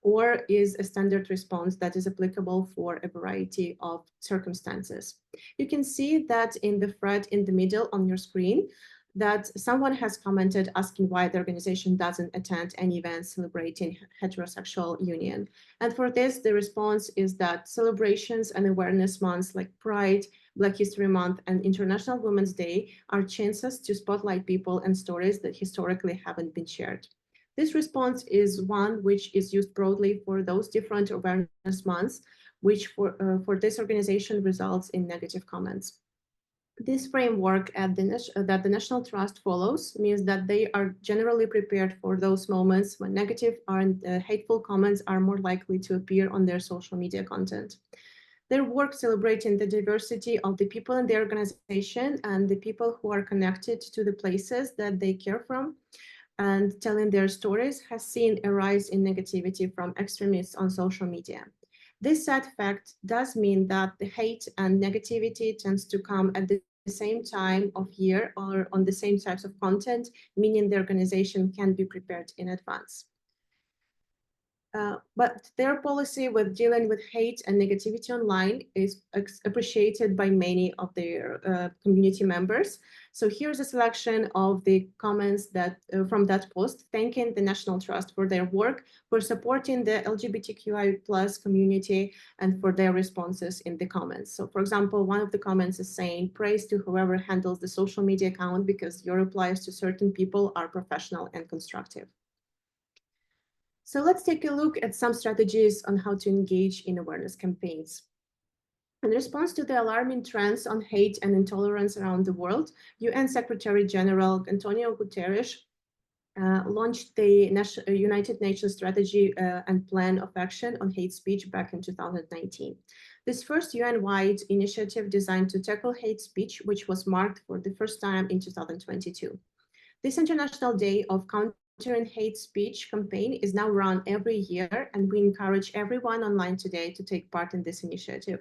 or is a standard response that is applicable for a variety of circumstances. You can see that in the thread in the middle on your screen, that someone has commented asking why the organization doesn't attend any events celebrating heterosexual union. And for this, the response is that celebrations and awareness months like Pride, Black History Month, and International Women's Day are chances to spotlight people and stories that historically haven't been shared. This response is one which is used broadly for those different awareness months, which for this organization results in negative comments. This framework that the National Trust follows means that they are generally prepared for those moments when negative and hateful comments are more likely to appear on their social media content. Their work celebrating the diversity of the people in the organization and the people who are connected to the places that they care from and telling their stories has seen a rise in negativity from extremists on social media. This sad fact does mean that the hate and negativity tends to come at the same time of year or on the same types of content, meaning the organization can be prepared in advance. But their policy with dealing with hate and negativity online is appreciated by many of their community members. So here's a selection of the comments that from that post, thanking the National Trust for their work, for supporting the LGBTQI+ community, and for their responses in the comments. So for example, one of the comments is saying, praise to whoever handles the social media account because your replies to certain people are professional and constructive. So let's take a look at some strategies on how to engage in awareness campaigns. In response to the alarming trends on hate and intolerance around the world, UN Secretary General Antonio Guterres launched the United Nations Strategy and Plan of Action on Hate Speech back in 2019. This first UN-wide initiative designed to tackle hate speech, which was marked for the first time in 2022. This International Day of Countering Hate Speech campaign is now run every year, and we encourage everyone online today to take part in this initiative.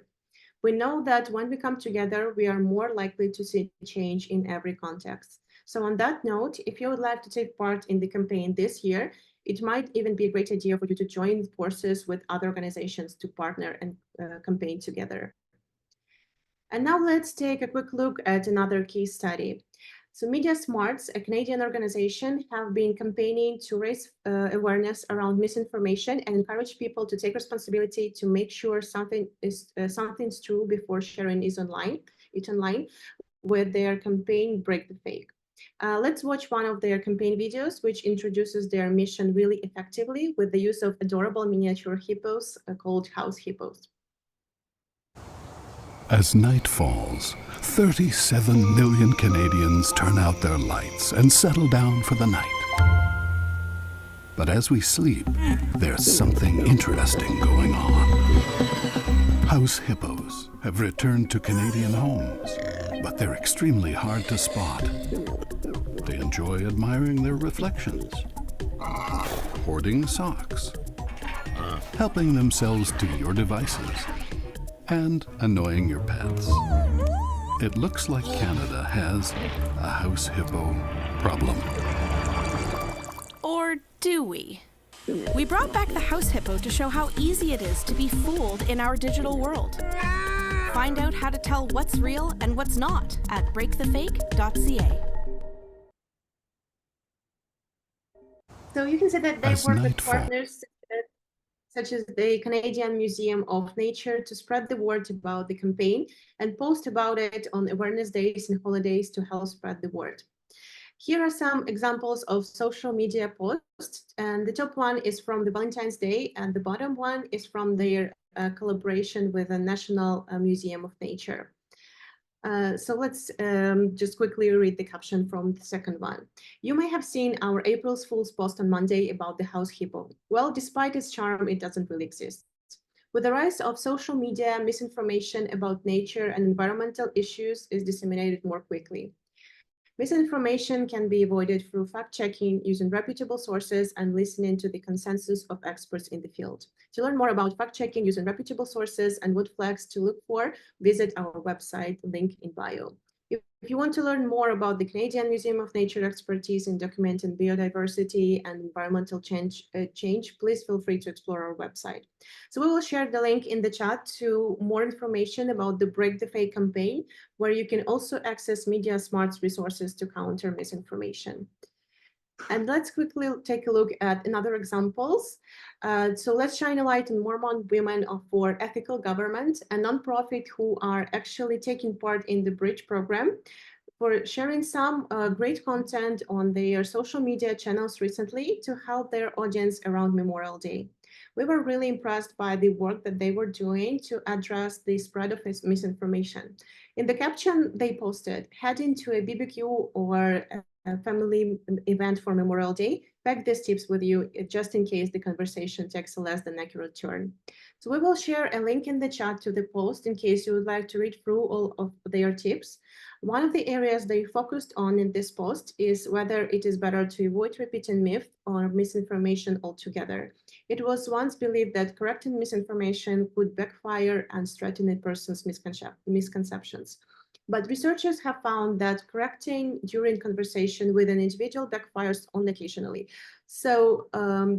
We know that when we come together, we are more likely to see change in every context. So on that note, if you would like to take part in the campaign this year, it might even be a great idea for you to join forces with other organizations to partner and campaign together. And now let's take a quick look at another case study. So Media Smarts, a Canadian organization, have been campaigning to raise awareness around misinformation and encourage people to take responsibility to make sure something's true before sharing it online with their campaign Break the Fake. Let's watch one of their campaign videos, which introduces their mission really effectively with the use of adorable miniature hippos called house hippos. As night falls, 37 million Canadians turn out their lights and settle down for the night. But as we sleep, there's something interesting going on. House hippos have returned to Canadian homes, but they're extremely hard to spot. They enjoy admiring their reflections, hoarding socks, helping themselves to your devices, and annoying your pets. It looks like Canada has a house hippo problem. Or do we? We brought back the house hippo to show how easy it is to be fooled in our digital world. Find out how to tell what's real and what's not at breakthefake.ca. So you can see that they work with partners such as the Canadian Museum of Nature to spread the word about the campaign and post about it on awareness days and holidays to help spread the word. Here are some examples of social media posts, and the top one is from the Valentine's Day, and the bottom one is from their collaboration with the National Museum of Nature. So let's just quickly read the caption from the second one. You may have seen our April Fool's post on Monday about the house hippo. Well, despite its charm, it doesn't really exist. With the rise of social media, misinformation about nature and environmental issues is disseminated more quickly. Misinformation can be avoided through fact-checking, using reputable sources, and listening to the consensus of experts in the field. To learn more about fact-checking using reputable sources and what flags to look for, visit our website, link in bio. If you want to learn more about the Canadian Museum of Nature expertise in documenting biodiversity and environmental change, please feel free to explore our website. So we will share the link in the chat to more information about the Break the Fake campaign, where you can also access Media Smarts resources to counter misinformation. And let's quickly take a look at another examples. So let's shine a light on Mormon Women for Ethical Government, a nonprofit who are actually taking part in the Bridge program, for sharing some great content on their social media channels recently to help their audience around Memorial Day. We were really impressed by the work that they were doing to address the spread of misinformation. In the caption they posted, heading to a BBQ or a family event for Memorial Day, pack these tips with you just in case the conversation takes a less than accurate turn. So we will share a link in the chat to the post in case you would like to read through all of their tips. One of the areas they focused on in this post is whether it is better to avoid repeating myth or misinformation altogether. It was once believed that correcting misinformation could backfire and strengthen a person's misconceptions. But researchers have found that correcting during conversation with an individual backfires only occasionally. So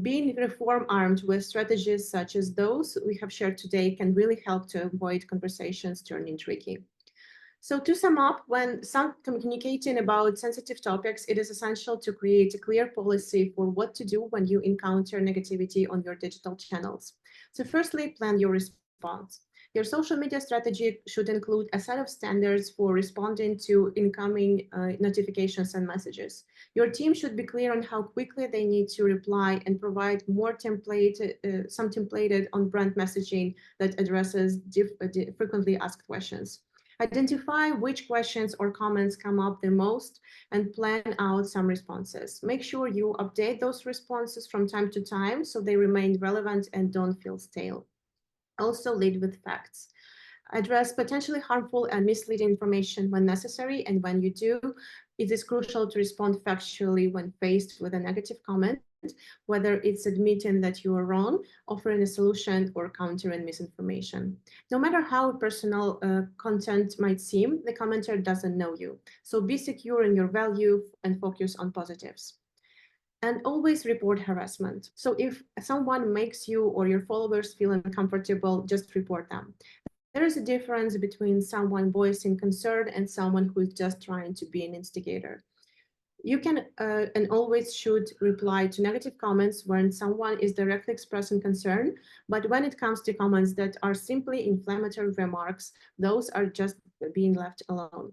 being reform armed with strategies such as those we have shared today can really help to avoid conversations turning tricky. So to sum up, when communicating about sensitive topics, it is essential to create a clear policy for what to do when you encounter negativity on your digital channels. So firstly, plan your response. Your social media strategy should include a set of standards for responding to incoming notifications and messages. Your team should be clear on how quickly they need to reply and provide more some templated on-brand messaging that addresses frequently asked questions. Identify which questions or comments come up the most and plan out some responses. Make sure you update those responses from time to time so they remain relevant and don't feel stale. Also lead with facts. Address potentially harmful and misleading information when necessary, and when you do, it is crucial to respond factually when faced with a negative comment, whether it's admitting that you are wrong, offering a solution, or countering misinformation. No matter how personal content might seem, the commenter doesn't know you. So be secure in your value and focus on positives. And always report harassment. So if someone makes you or your followers feel uncomfortable, just report them. There is a difference between someone voicing concern and someone who is just trying to be an instigator. You can and always should reply to negative comments when someone is directly expressing concern, but when it comes to comments that are simply inflammatory remarks, those are just being left alone.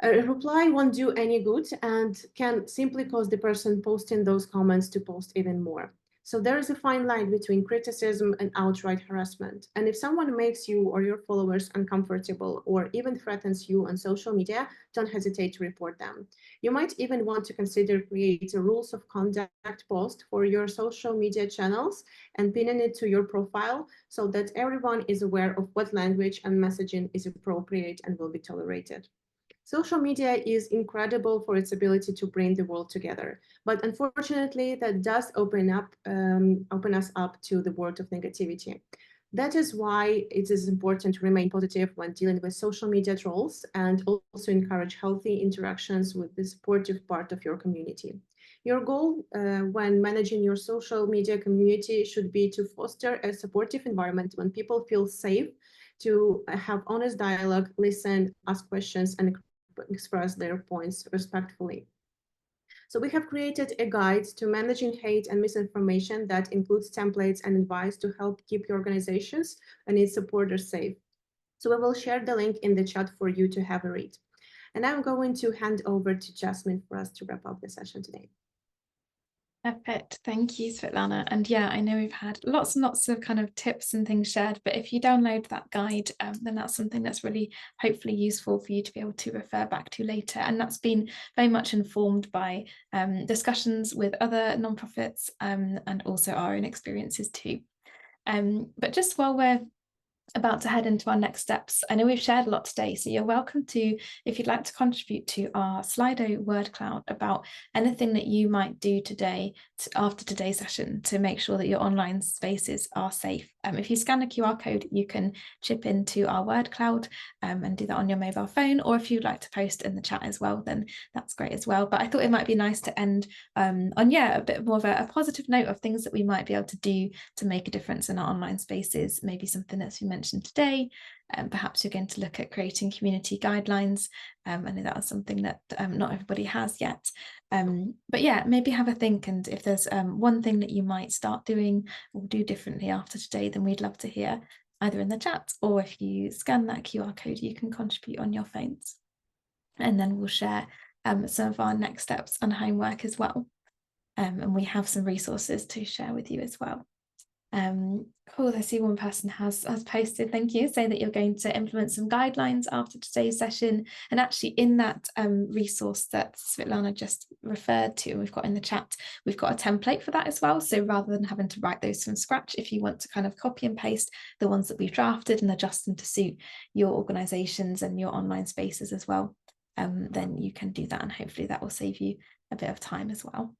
A reply won't do any good and can simply cause the person posting those comments to post even more. So there is a fine line between criticism and outright harassment. And if someone makes you or your followers uncomfortable or even threatens you on social media, don't hesitate to report them. You might even want to consider creating rules of conduct post for your social media channels and pinning it to your profile so that everyone is aware of what language and messaging is appropriate and will be tolerated. Social media is incredible for its ability to bring the world together, but unfortunately, that does open us up to the world of negativity. That is why it is important to remain positive when dealing with social media trolls and also encourage healthy interactions with the supportive part of your community. Your goal when managing your social media community should be to foster a supportive environment when people feel safe to have honest dialogue, listen, ask questions, and express their points respectfully. So we have created a guide to managing hate and misinformation that includes templates and advice to help keep your organizations and its supporters safe. So we will share the link in the chat for you to have a read. And I'm going to hand over to Jasmine for us to wrap up the session today. Perfect. Thank you, Svetlana. And yeah, I know we've had lots and lots of kind of tips and things shared, but if you download that guide, then that's something that's really hopefully useful for you to be able to refer back to later. And that's been very much informed by discussions with other nonprofits and also our own experiences too. But just while we're about to head into our next steps, I know we've shared a lot today, so you're welcome to, if you'd like to contribute to our Slido word cloud about anything that you might do today after today's session to make sure that your online spaces are safe. If you scan a QR code, you can chip into our word cloud and do that on your mobile phone, or if you'd like to post in the chat as well, then that's great as well. But I thought it might be nice to end on a bit more of a positive note of things that we might be able to do to make a difference in our online spaces, maybe something that's been mentioned today. Perhaps you're going to look at creating community guidelines. I know that was something that not everybody has yet. But yeah, maybe have a think, and if there's one thing that you might start doing or do differently after today, then we'd love to hear either in the chat, or if you scan that QR code, you can contribute on your phones. And then we'll share some of our next steps and homework as well. And we have some resources to share with you as well. Cool, I see one person has posted, thank you, saying that you're going to implement some guidelines after today's session. And actually in that resource that Svetlana just referred to, and we've got in the chat, we've got a template for that as well. So rather than having to write those from scratch, if you want to kind of copy and paste the ones that we've drafted and adjust them to suit your organizations and your online spaces as well, then you can do that, and hopefully that will save you a bit of time as well.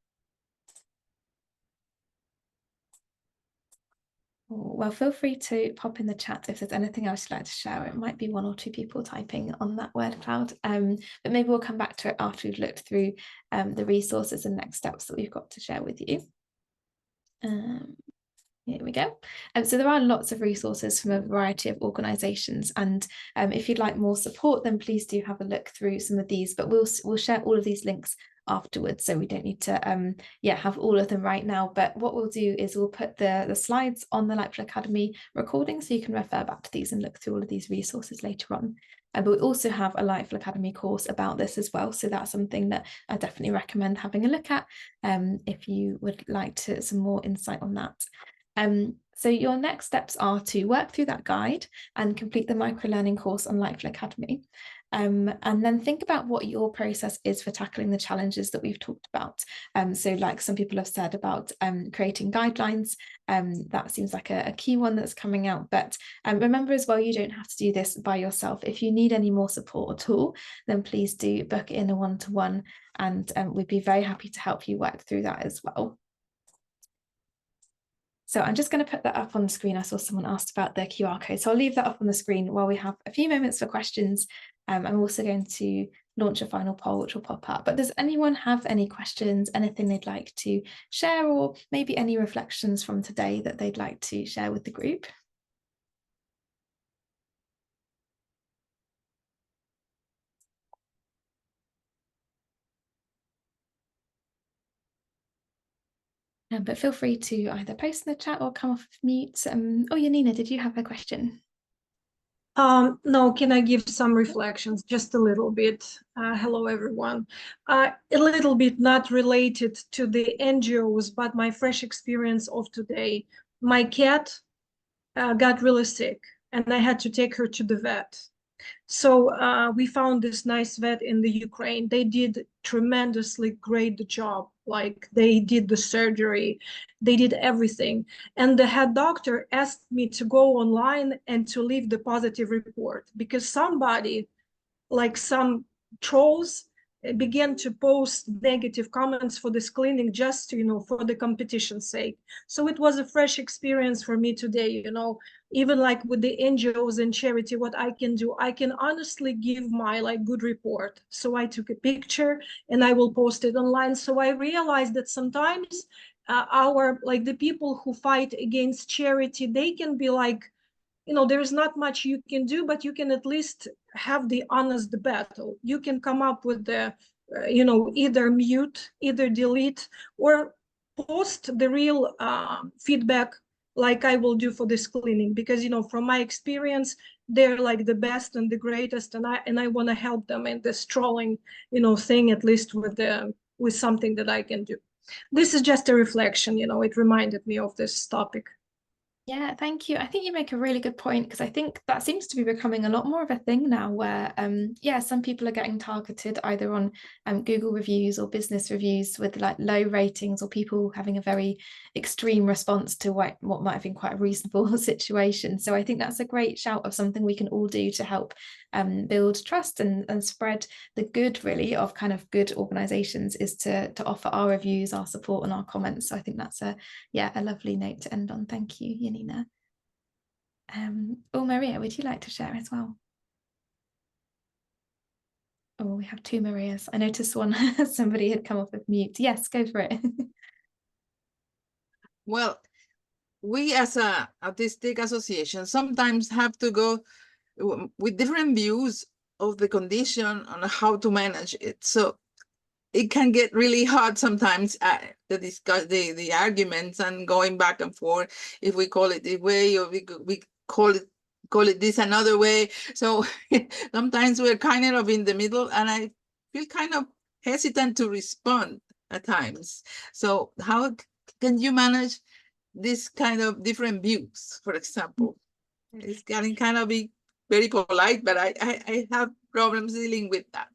Well, feel free to pop in the chat if there's anything else you'd like to share. It might be one or two people typing on that word cloud, but maybe we'll come back to it after we've looked through the resources and next steps that we've got to share with you. Here we go. So there are lots of resources from a variety of organisations, and if you'd like more support, then please do have a look through some of these, but we'll share all of these links afterwards, so we don't need to have all of them right now. But what we'll do is we'll put the slides on the Lightful Academy recording, so you can refer back to these and look through all of these resources later on. But we also have a Lightful Academy course about this as well, so that's something that I definitely recommend having a look at if you would like some more insight on that. So your next steps are to work through that guide and complete the microlearning course on Lightful Academy. And then think about what your process is for tackling the challenges that we've talked about. So like some people have said about creating guidelines, that seems like a key one that's coming out. But remember as well, you don't have to do this by yourself. If you need any more support at all, then please do book it in a one-to-one, and we'd be very happy to help you work through that as well. So I'm just going to put that up on the screen. I saw someone asked about the QR code, so I'll leave that up on the screen while we have a few moments for questions. I'm also going to launch a final poll, which will pop up. But does anyone have any questions, anything they'd like to share, or maybe any reflections from today that they'd like to share with the group? But feel free to either post in the chat or come off of mute. Oh, Janina, did you have a question? No, can I give some reflections? Just a little bit. Hello, everyone. A little bit not related to the NGOs, but my fresh experience of today. My cat got really sick and I had to take her to the vet. So we found this nice vet in the Ukraine. They did tremendously great job. Like they did the surgery, they did everything. And the head doctor asked me to go online and to leave the positive report because somebody, like some trolls, began to post negative comments for this clinic just to, for the competition's sake. So it was a fresh experience for me today, even like with the NGOs and charity, what I can do, I can honestly give my like good report. So I took a picture and I will post it online. So I realized that sometimes the people who fight against charity, they can be like, there's not much you can do, but you can at least have the honest battle. You can come up with the, either mute, either delete, or post the real feedback like I will do for this cleaning. Because, from my experience, they're like the best and the greatest, and I want to help them in this trolling, thing, at least with something that I can do. This is just a reflection, it reminded me of this topic. Yeah, thank you. I think you make a really good point, because I think that seems to be becoming a lot more of a thing now where, yeah, some people are getting targeted either on Google reviews or business reviews with like low ratings, or people having a very extreme response to what might have been quite a reasonable situation. So I think that's a great shout of something we can all do to help build trust and spread the good, really, of kind of good organizations, is to offer our reviews, our support and our comments. So I think that's a lovely note to end on. Thank you, Janina. Oh, Maria, would you like to share as well? Oh, we have two Marias. I noticed one, somebody had come off of mute. Yes, go for it. Well, we as a autistic association sometimes have to go with different views of the condition on how to manage it. So it can get really hard sometimes to discuss the arguments and going back and forth, if we call it this way or we call it this another way. So sometimes we're kind of in the middle, and I feel kind of hesitant to respond at times. So how can you manage this kind of different views, for example? It's getting kind of be very polite, but I have problems dealing with that.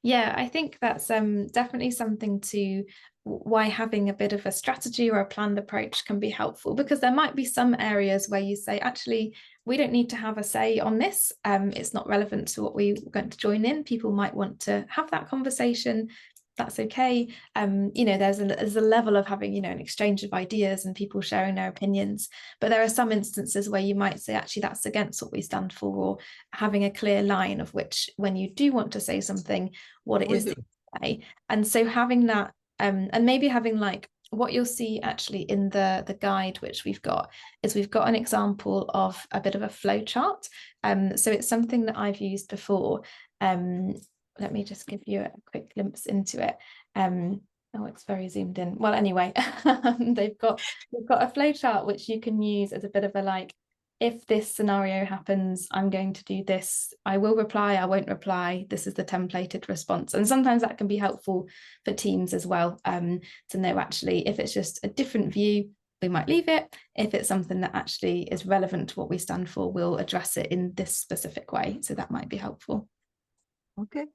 Yeah, I think that's definitely something to why having a bit of a strategy or a planned approach can be helpful, because there might be some areas where you say, actually, we don't need to have a say on this. It's not relevant to what we're going to join in. People might want to have that conversation. That's okay. There's a level of having, an exchange of ideas and people sharing their opinions. But there are some instances where you might say, actually, that's against what we stand for, or having a clear line of which, when you do want to say something, what it is that you say. And so having that, and maybe having like, what you'll see actually in the guide, which we've got an example of a bit of a flow chart. So it's something that I've used before. Let me just give you a quick glimpse into it. Oh, it's very zoomed in. Well, anyway, we've got a flow chart which you can use as a bit of a like, if this scenario happens, I'm going to do this. I will reply, I won't reply. This is the templated response. And sometimes that can be helpful for teams as well, to know actually if it's just a different view, we might leave it. If it's something that actually is relevant to what we stand for, we'll address it in this specific way. So that might be helpful. Okay.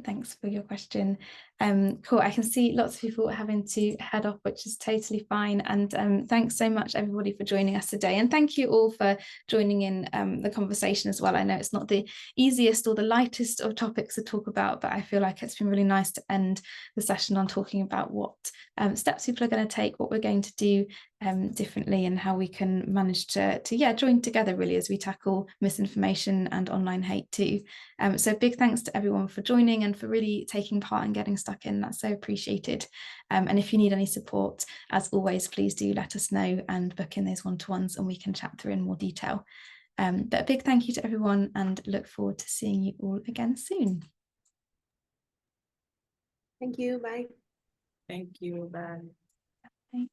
Thanks for your question. Cool. I can see lots of people having to head off, which is totally fine. And thanks so much, everybody, for joining us today. And thank you all for joining in the conversation as well. I know it's not the easiest or the lightest of topics to talk about, but I feel like it's been really nice to end the session on talking about what steps people are going to take, what we're going to do differently, and how we can manage to join together really as we tackle misinformation and online hate too. So big thanks to everyone for joining and for really taking part and getting stuck in. That's so appreciated. And if you need any support, as always, please do let us know and book in those one-to-ones and we can chat through in more detail. But a big thank you to everyone and look forward to seeing you all again soon. Thank you. Bye. Thank you. Bye. Bye.